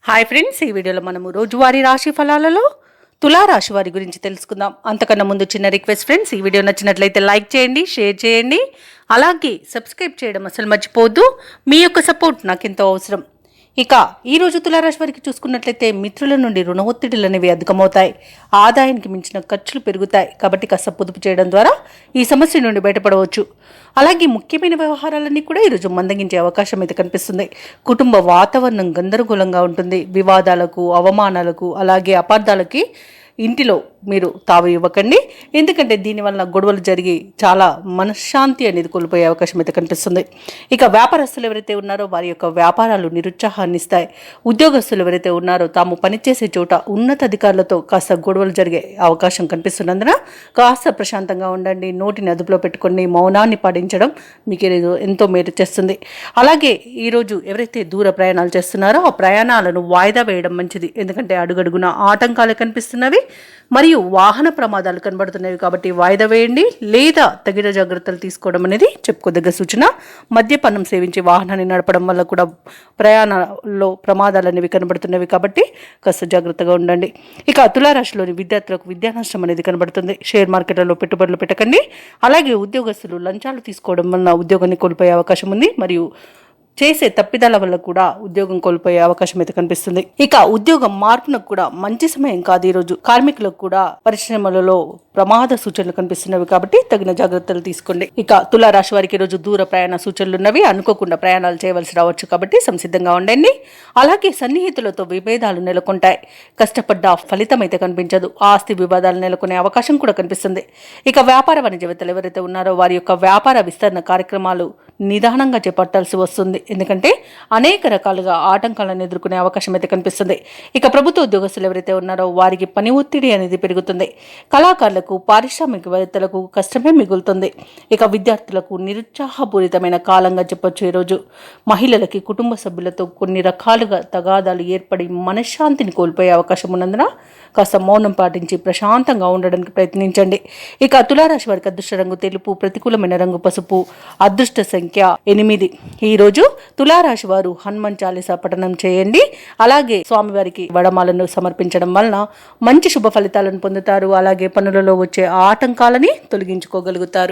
Hi friends, ఈ వీడియోలో మనము రోజువారీ రాశి ఫలాలలో తులారాశి వారి గురించి తెలుసుకుందాం. అంతకన్నా ముందు చిన్న రిక్వెస్ట్ ఫ్రెండ్స్, ఈ వీడియో నచ్చినట్లయితే లైక్ చేయండి, షేర్ చేయండి, అలాగే సబ్స్క్రైబ్ చేయడం అసలు మర్చిపోవద్దు. మీ యొక్క సపోర్ట్ నాకు ఎంతో అవసరం. ఇక ఈరోజు తులారాశి వారికి చూసుకున్నట్లయితే మిత్రుల నుండి రుణ ఒత్తిడులు అనేవి అధికమవుతాయి. ఆదాయానికి మించిన ఖర్చులు పెరుగుతాయి. కాబట్టి కాస్త పొదుపు చేయడం ద్వారా ఈ సమస్య నుండి బయటపడవచ్చు. అలాగే ముఖ్యమైన వ్యవహారాలన్నీ కూడా ఈరోజు మందగించే అవకాశం అయితే కనిపిస్తుంది. కుటుంబ వాతావరణం గందరగోళంగా ఉంటుంది. వివాదాలకు, అవమానాలకు, అలాగే అపార్థాలకి ఇంటిలో మీరు తావు ఇవ్వకండి. ఎందుకంటే దీనివల్ల గొడవలు జరిగి చాలా మనశ్శాంతి అనేది కోల్పోయే అవకాశం అయితే కనిపిస్తుంది. ఇక వ్యాపారస్తులు ఎవరైతే ఉన్నారో వారి యొక్క వ్యాపారాలు నిరుత్సాహాన్ని ఇస్తాయి. ఉద్యోగస్తులు ఎవరైతే ఉన్నారో తాము పనిచేసే చోట ఉన్నతాధికారులతో కాస్త గొడవలు జరిగే అవకాశం కనిపిస్తున్నందున కాస్త ప్రశాంతంగా ఉండండి. నోటిని అదుపులో పెట్టుకొని మౌనాన్ని పాటించడం మీకు ఎంతో మేలు చేస్తుంది. అలాగే ఈరోజు ఎవరైతే దూర ప్రయాణాలు చేస్తున్నారో ఆ ప్రయాణాలను వాయిదా వేయడం మంచిది. ఎందుకంటే అడుగడుగున ఆటంకాలు కనిపిస్తున్నవి మరియు వాహన ప్రమాదాలు కనబడుతున్నాయి. కాబట్టి వాయిదా వేయండి లేదా తగిన జాగ్రత్తలు తీసుకోవడం అనేది చెప్పుకోదగ్గ సూచన. మద్యపానం సేవించి వాహనాన్ని నడపడం వల్ల కూడా ప్రయాణాల్లో ప్రమాదాలు అనేవి కనబడుతున్నవి. కాబట్టి కాస్త జాగ్రత్తగా ఉండండి. ఇక తులారాశిలోని విద్యార్థులకు విద్యా నష్టం అనేది కనబడుతుంది. షేర్ మార్కెట్లలో పెట్టుబడులు పెట్టకండి. అలాగే ఉద్యోగస్తులు లంచాలు తీసుకోవడం వల్ల ఉద్యోగాన్ని కోల్పోయే అవకాశం ఉంది. మరియు చేసే తప్పిదాల వల్ల కూడా ఉద్యోగం కోల్పోయే అవకాశం అయితే కనిపిస్తుంది. ఇక ఉద్యోగం మార్పునకు కూడా మంచి సమయం కాదు ఈరోజు. కార్మికులకు కూడా పరిశ్రమలలో ప్రమాద సూచనలు కనిపిస్తున్నవి. కాబట్టి తగిన జాగ్రత్తలు తీసుకోండి. ఇక తులారాశి వారికి ఈరోజు దూర ప్రయాణ సూచనలు ఉన్నవి. అనుకోకుండా ప్రయాణాలు చేయవలసి రావచ్చు. కాబట్టి సంసిద్ధంగా ఉండండి. అలాగే సన్నిహితులతో విభేదాలు నెలకొంటాయి. కష్టపడ్డ ఫలితం అయితే కనిపించదు. ఆస్తి వివాదాలు నెలకొనే అవకాశం కూడా కనిపిస్తుంది. ఇక వ్యాపార వాణిజ్యవేత్తలు ఎవరైతే ఉన్నారో వారి యొక్క వ్యాపార విస్తరణ కార్యక్రమాలు నిదానంగా చేపట్టాల్సి వస్తుంది. ఎందుకంటే అనేక రకాలుగా ఆటంకాలను ఎదుర్కొనే అవకాశం అయితే కనిపిస్తుంది. ఇక ప్రభుత్వ ఉద్యోగస్తులు ఎవరైతే ఉన్నారో వారికి పని ఒత్తిడి అనేది పెరుగుతుంది. కళాకారులకు, పారిశ్రామికవేత్తలకు కష్టమే మిగులుతుంది. ఇక విద్యార్థులకు నిరుత్సాహపూరితమైన కాలంగా చెప్పొచ్చు ఈరోజు. మహిళలకి కుటుంబ సభ్యులతో కొన్ని రకాలుగా తగాదాలు ఏర్పడి మనశ్శాంతిని కోల్పోయే అవకాశం ఉన్నందున కాస్త మౌనం పాటించి ప్రశాంతంగా ఉండడానికి ప్రయత్నించండి. ఇక తులారాశి వారికి అదృష్ట రంగు తెలుపు, ప్రతికూలమైన రంగు పసుపు, అదృష్ట సంఖ్య 8. ఈరోజు తులారాశి వారు హనుమాన్ చాలీసా పఠనం చేయండి. అలాగే స్వామివారికి వడమాలను సమర్పించడం వలన మంచి శుభ ఫలితాలను పొందుతారు. అలాగే పనులలో వచ్చే ఆటంకాలని తొలగించుకోగలుగుతారు.